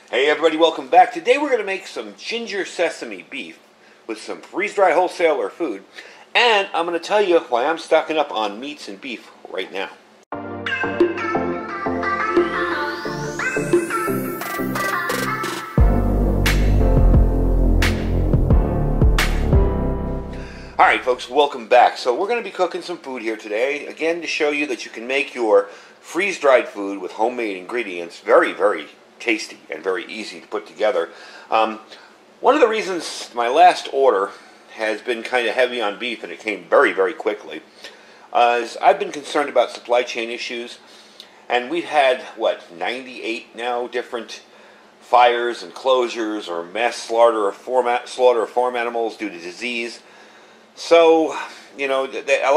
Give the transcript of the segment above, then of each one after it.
Hey everybody, welcome back. Today we're going to make some ginger sesame beef with some freeze-dried wholesaler food, and I'm going to tell you why I'm stocking up on meats and beef right now. Alright folks, welcome back. So we're going to be cooking some food here today, again to show you that you can make your freeze-dried food with homemade ingredients very, very tasty and very easy to put together. One of the reasons my last order has been kind of heavy on beef, and it came very, very quickly, is I've been concerned about supply chain issues, and we've had, 98 now different fires and closures or mass slaughter of farm animals due to disease. So, you know, there's a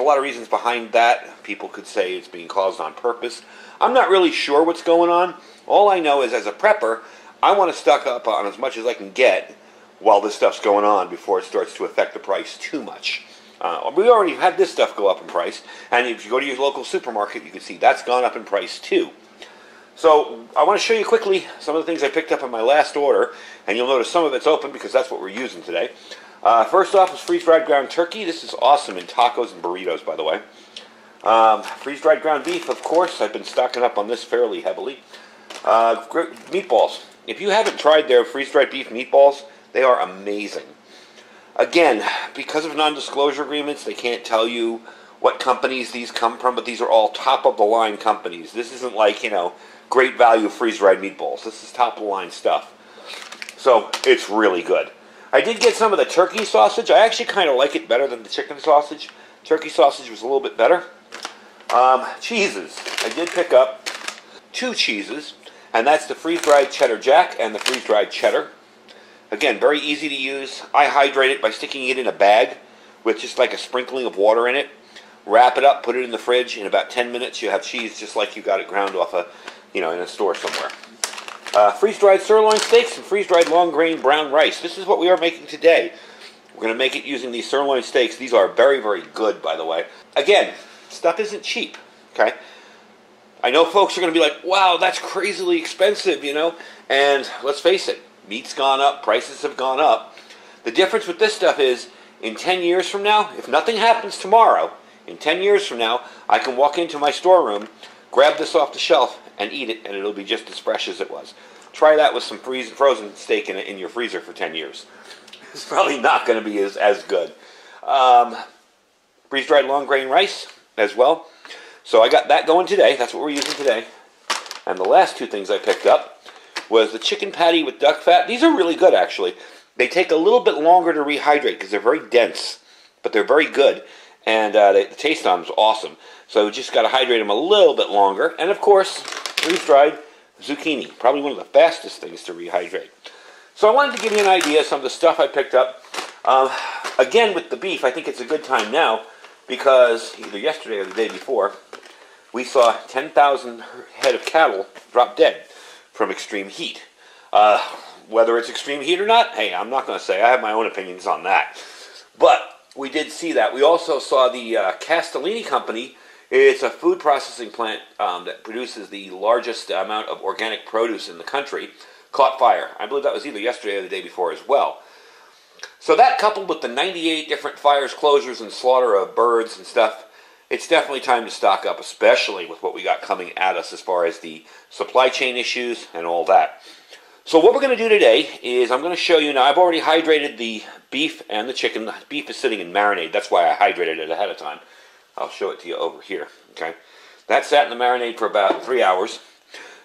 lot of reasons behind that. People could say it's being caused on purpose. I'm not really sure what's going on. All I know is, as a prepper, I want to stock up on as much as I can get while this stuff's going on before it starts to affect the price too much. We already had this stuff go up in price, and if you go to your local supermarket, you can see that's gone up in price too. So I want to show you quickly some of the things I picked up in my last order, and you'll notice some of it's open because that's what we're using today. First off is freeze-dried ground turkey. This is awesome in tacos and burritos, by the way. Freeze-dried ground beef, of course. I've been stocking up on this fairly heavily. Meatballs. If you haven't tried their freeze-dried beef meatballs, they are amazing. Again, because of non-disclosure agreements, they can't tell you what companies these come from, but these are all top-of-the-line companies. This isn't like, great value freeze-dried meatballs. This is top-of-the-line stuff. So, it's really good. I did get some of the turkey sausage. I actually kind of like it better than the chicken sausage. Turkey sausage was a little bit better. Cheeses. I did pick up 2 cheeses, and that's the freeze-dried cheddar jack and the freeze-dried cheddar. Again, very easy to use. I hydrate it by sticking it in a bag with just like a sprinkling of water in it. Wrap it up, put it in the fridge. In about 10 minutes, you have cheese just like you got it ground off in a store somewhere. Freeze-dried sirloin steaks and freeze-dried long-grain brown rice. This is what we are making today. We're going to make it using these sirloin steaks. These are very, very good, by the way. Again, stuff isn't cheap, okay? I know folks are going to be like, wow, that's crazily expensive, And let's face it, meat's gone up, prices have gone up. The difference with this stuff is, in 10 years from now, if nothing happens tomorrow, in 10 years from now, I can walk into my storeroom, grab this off the shelf, and eat it, and it'll be just as fresh as it was. Try that with some frozen steak in your freezer for 10 years. It's probably not going to be as good. Freeze-dried long-grain rice as well. So I got that going today. That's what we're using today. And the last 2 things I picked up was the chicken patty with duck fat. These are really good, actually. They take a little bit longer to rehydrate because they're very dense, but they're very good. And the taste on them is awesome. So just got to hydrate them a little bit longer. And of course, freeze-dried zucchini. Probably one of the fastest things to rehydrate. So I wanted to give you an idea of some of the stuff I picked up. Again, with the beef, I think it's a good time now because either yesterday or the day before, we saw 10,000 head of cattle drop dead from extreme heat. Whether it's extreme heat or not, hey, I'm not going to say. I have my own opinions on that. But we did see that. We also saw the Castellini Company. It's a food processing plant that produces the largest amount of organic produce in the country. Caught fire. I believe that was either yesterday or the day before as well. So that, coupled with the 98 different fires, closures, and slaughter of birds and stuff, it's definitely time to stock up, especially with what we got coming at us as far as the supply chain issues and all that. So what we're going to do today is I'm going to show you, now I've already hydrated the beef and the chicken. The beef is sitting in marinade. That's why I hydrated it ahead of time. I'll show it to you over here. Okay, that sat in the marinade for about 3 hours.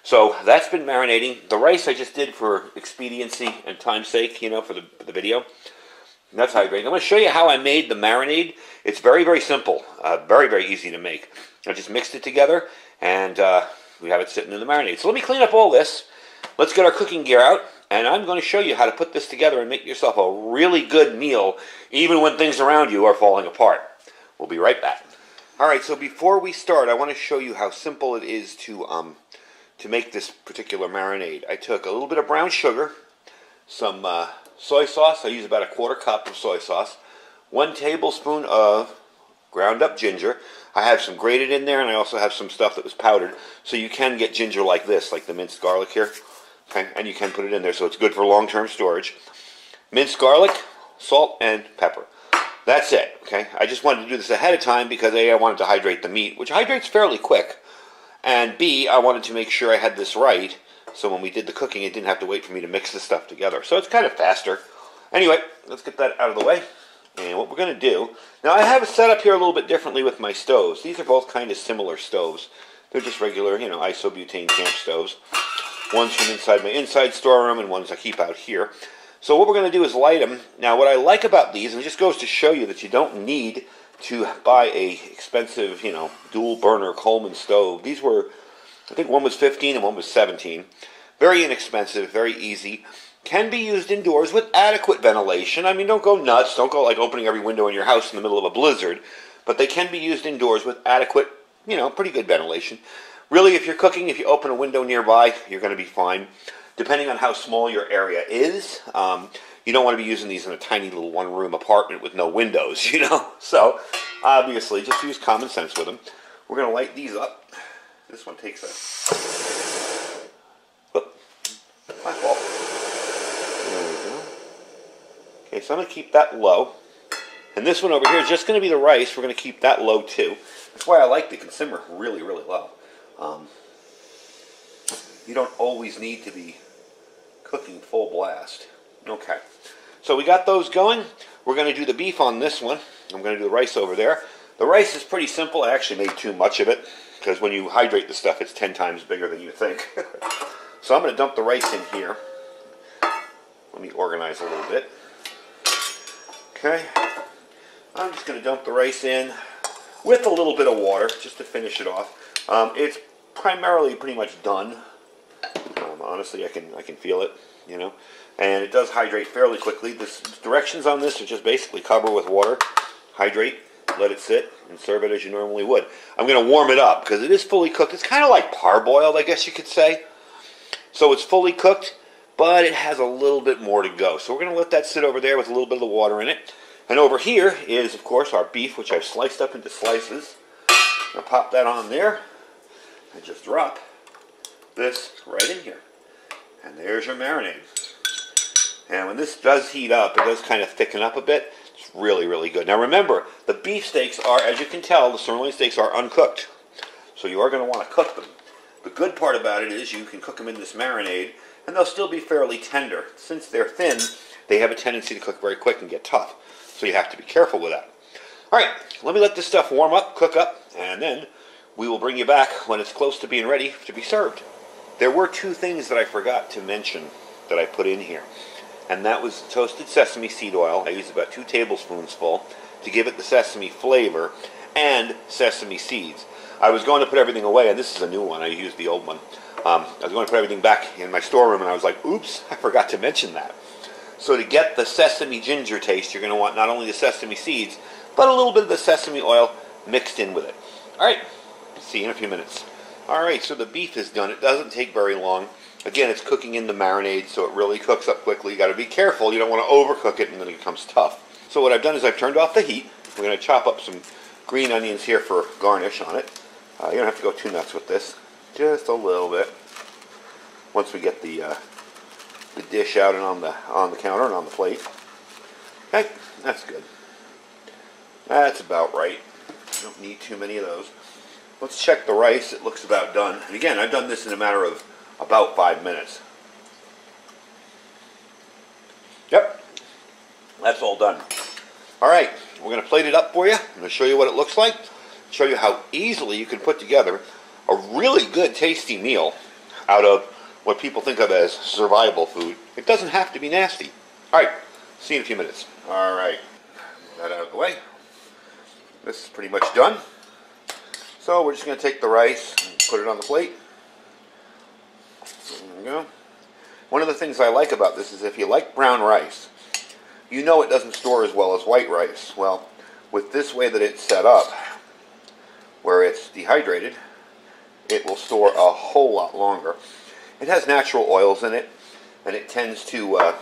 So that's been marinating. The rice I just did for expediency and time's sake, for the video. And that's hydrating. I'm going to show you how I made the marinade. It's very, very simple. Very, very easy to make. I just mixed it together, and we have it sitting in the marinade. So let me clean up all this. Let's get our cooking gear out, and I'm going to show you how to put this together and make yourself a really good meal, even when things around you are falling apart. We'll be right back. Alright, so before we start, I want to show you how simple it is to make this particular marinade. I took a little bit of brown sugar, some soy sauce. I use about a 1/4 cup of soy sauce, 1 tablespoon of ground up ginger. I have some grated in there, and I also have some stuff that was powdered, so you can get ginger like this, like the minced garlic here. Okay, and you can put it in there, so it's good for long-term storage. Minced garlic, salt, and pepper. That's it, okay? I just wanted to do this ahead of time because A, I wanted to hydrate the meat, which hydrates fairly quick, and B, I wanted to make sure I had this right, so when we did the cooking, it didn't have to wait for me to mix the stuff together. So it's kind of faster. Anyway, let's get that out of the way. And what we're going to do, now I have it set up here a little bit differently with my stoves. These are both kind of similar stoves. They're just regular, isobutane camp stoves. One's from inside my inside storeroom, and one's I keep out here. So what we're going to do is light them. Now what I like about these, and it just goes to show you that you don't need to buy a expensive, dual burner Coleman stove. These were, I think one was 15 and one was 17. Very inexpensive, very easy. Can be used indoors with adequate ventilation. I mean, don't go nuts. Don't go like opening every window in your house in the middle of a blizzard. But they can be used indoors with adequate, pretty good ventilation. Really, if you're cooking, if you open a window nearby, you're going to be fine. Depending on how small your area is, you don't want to be using these in a tiny little one-room apartment with no windows, So, obviously, just use common sense with them. We're going to light these up. This one takes a... Whoop. My fault. There we go. Okay, so I'm going to keep that low. And this one over here is just going to be the rice. We're going to keep that low, too. That's why I like the simmer really, really low. You don't always need to be cooking full blast. Okay, so we got those going. We're going to do the beef on this one. I'm going to do the rice over there. The rice is pretty simple. I actually made too much of it because when you hydrate the stuff, it's 10 times bigger than you think. So I'm going to dump the rice in here. Let me organize a little bit. Okay, I'm just going to dump the rice in with a little bit of water just to finish it off. It's primarily pretty much done. Honestly, I can feel it, and it does hydrate fairly quickly. The directions on this are just basically cover with water, hydrate, let it sit, and serve it as you normally would. I'm going to warm it up because it is fully cooked. It's kind of like parboiled, I guess you could say. So it's fully cooked, but it has a little bit more to go. So we're going to let that sit over there with a little bit of the water in it. And over here is, of course, our beef, which I've sliced up into slices. I'm going to pop that on there and just drop this right in here. And there's your marinade. And when this does heat up, it does kind of thicken up a bit. It's really, really good. Now remember, the beef steaks are, as you can tell, the sirloin steaks are uncooked. So you are going to want to cook them. The good part about it is you can cook them in this marinade, and they'll still be fairly tender. Since they're thin, they have a tendency to cook very quick and get tough. So you have to be careful with that. All right, let me let this stuff warm up, cook up, and then we will bring you back when it's close to being ready to be served. There were two things that I forgot to mention that I put in here, and that was toasted sesame seed oil. I used about 2 tablespoons full to give it the sesame flavor, and sesame seeds. I was going to put everything away, and this is a new one. I used the old one. I was going to put everything back in my storeroom, and I was like, oops, I forgot to mention that. So to get the sesame ginger taste, you're going to want not only the sesame seeds, but a little bit of the sesame oil mixed in with it. All right, see you in a few minutes. All right, so the beef is done. It doesn't take very long. Again, it's cooking in the marinade, so it really cooks up quickly. You got to be careful. You don't want to overcook it, and then it becomes tough. So what I've done is I've turned off the heat. We're going to chop up some green onions here for garnish on it. You don't have to go too nuts with this. Just a little bit. Once we get the dish out and on the counter and on the plate. Okay, that's good. That's about right. Don't need too many of those. Let's check the rice. It looks about done. And again, I've done this in a matter of about 5 minutes. Yep, that's all done. All right, we're going to plate it up for you. I'm going to show you what it looks like. Show you how easily you can put together a really good, tasty meal out of what people think of as survival food. It doesn't have to be nasty. All right, see you in a few minutes. All right, that out of the way. This is pretty much done. So we're just going to take the rice and put it on the plate. There we go. One of the things I like about this is if you like brown rice, you know it doesn't store as well as white rice. Well, with this way that it's set up, where it's dehydrated, it will store a whole lot longer. It has natural oils in it, and it tends to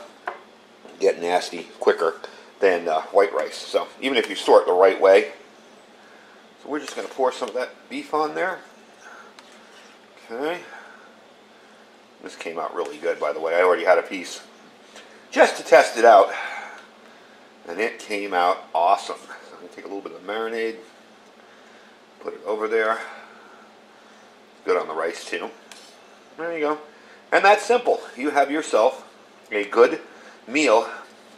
get nasty quicker than white rice. So even if you store it the right way, so we're just going to pour some of that beef on there. Okay. This came out really good, by the way. I already had a piece just to test it out, and it came out awesome. So I'm going to take a little bit of marinade, put it over there. Good on the rice too. There you go. And that's simple. You have yourself a good meal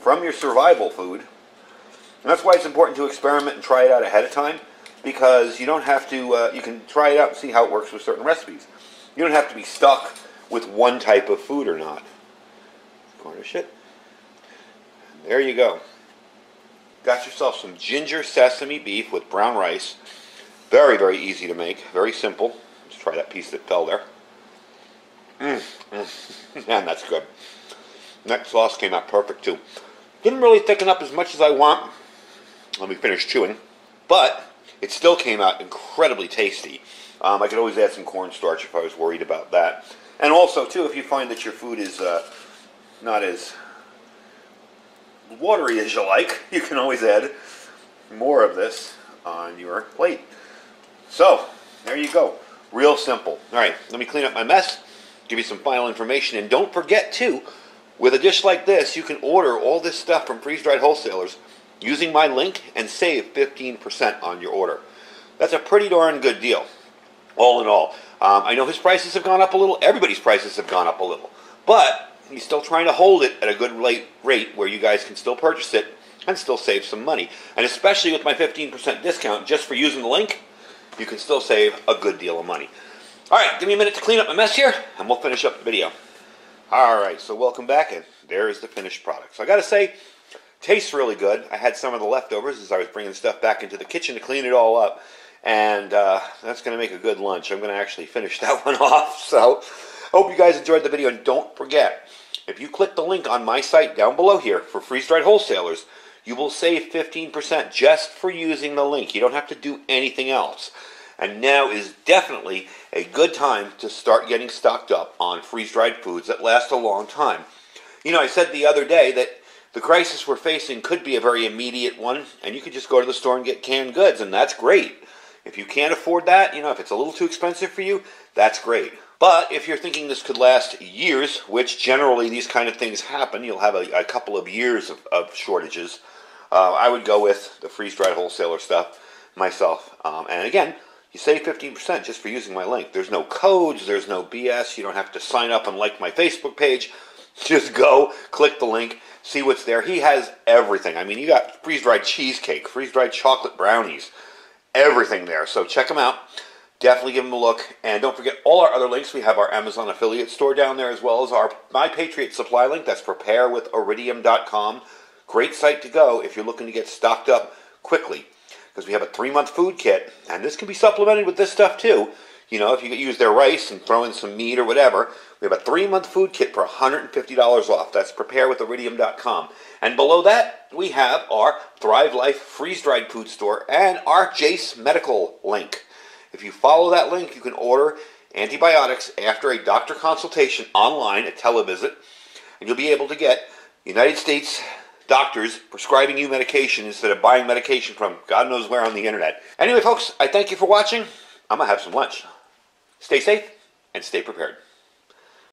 from your survival food. And that's why it's important to experiment and try it out ahead of time, because you don't have to, you can try it out and see how it works with certain recipes. You don't have to be stuck with one type of food or not. Garnish it. And there you go. Got yourself some ginger sesame beef with brown rice. Very, very easy to make. Very simple. Let's try that piece that fell there. Man, that's good. That sauce came out perfect too. Didn't really thicken up as much as I want. Let me finish chewing. But it still came out incredibly tasty. I could always add some cornstarch if I was worried about that. And also, too, if you find that your food is not as watery as you like, you can always add more of this on your plate. So, there you go. Real simple. All right, let me clean up my mess, give you some final information, and don't forget, too, with a dish like this, you can order all this stuff from Freeze-Dried Wholesalers using my link and save 15% on your order. That's a pretty darn good deal, all in all. I know his prices have gone up a little. Everybody's prices have gone up a little. But he's still trying to hold it at a good rate where you guys can still purchase it and still save some money. And especially with my 15% discount, just for using the link, you can still save a good deal of money. All right, give me a minute to clean up my mess here, and we'll finish up the video. All right, so welcome back, and there is the finished product. So I got to say, tastes really good. I had some of the leftovers as I was bringing stuff back into the kitchen to clean it all up. And that's going to make a good lunch. I'm going to actually finish that one off. So I hope you guys enjoyed the video. And don't forget, if you click the link on my site down below here for Freeze-Dried Wholesalers, you will save 15% just for using the link. You don't have to do anything else. And now is definitely a good time to start getting stocked up on freeze-dried foods that last a long time. You know, I said the other day that the crisis we're facing could be a very immediate one, and you could just go to the store and get canned goods, and that's great. If you can't afford that, you know, if it's a little too expensive for you, that's great. But if you're thinking this could last years, which generally these kind of things happen, you'll have a couple of years of shortages, I would go with the freeze-dried wholesaler stuff myself. And again, you save 15% just for using my link. There's no codes, there's no BS, you don't have to sign up and like my Facebook page. Just go, click the link, see what's there. He has everything. I mean, you got freeze-dried cheesecake, freeze-dried chocolate brownies, everything there. So check them out. Definitely give them a look. And don't forget all our other links. We have our Amazon affiliate store down there, as well as our My Patriot Supply link. That's preparewithiridium.com. Great site to go if you're looking to get stocked up quickly, because we have a 3-month food kit, and this can be supplemented with this stuff too. You know, if you use their rice and throw in some meat or whatever, we have a 3-month food kit for $150 off. That's preparewithiridium.com. And below that, we have our Thrive Life freeze-dried food store and our Jace Medical link. If you follow that link, you can order antibiotics after a doctor consultation online, a televisit, and you'll be able to get United States doctors prescribing you medication instead of buying medication from God knows where on the internet. Anyway, folks, I thank you for watching. I'm going to have some lunch. Stay safe and stay prepared.